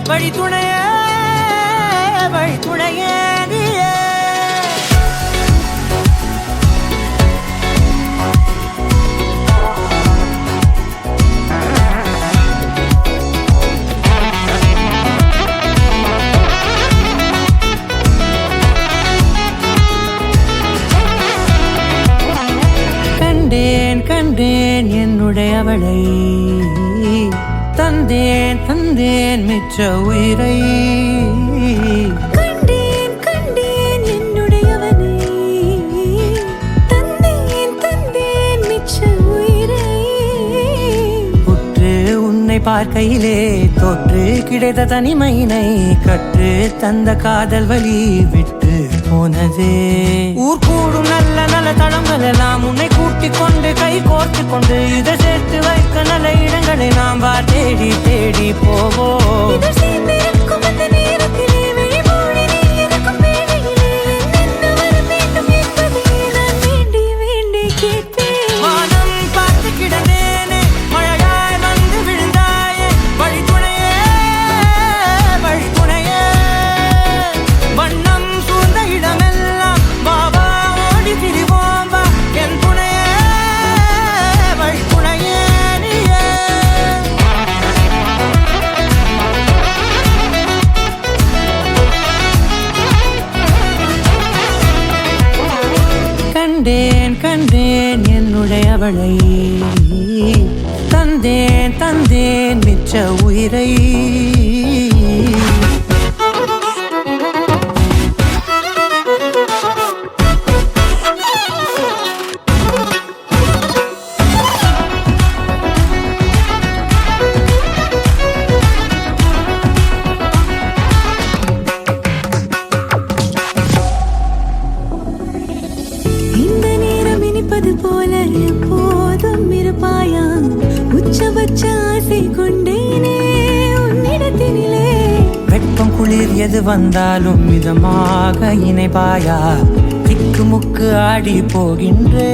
வழி துணைய வழி துணைய கண்டேன் என்னுடையவளை தந்தேன் தந்தேன் மிச்ச உயிரை கண்டேன் என்னுடையவனை தந்தேன் தந்தேன் மிச்ச உயிரை உற்று உன்னை பார்க்கையிலே தொற்று கிடைத்த தனிமையினை கற்று தந்த காதல் வழி விட்டு போனதே ஊர் கூடும் நல்ல நல்ல தளங்கள் எல்லாம் உன்னை கூட்டிக் கொண்டு கை கோர்த்து கொண்டு இதை சேர்த்து வைக்க நல்ல இடங்களை நாம் தேடி தேடி போவோம். கண்டேன் என்னுடையவளை தந்தேன் தந்தேன் மிச்ச உயிரை போல எப்போதும் இருப்பாயா உச்சபட்ச ஆசை கொண்டேனே உன்னிடத்தினிலே வெப்பம் குளிர் எது வந்தாலும் மிதமாக இணைப்பாயா திக்கு முக்கு ஆடி போகின்றே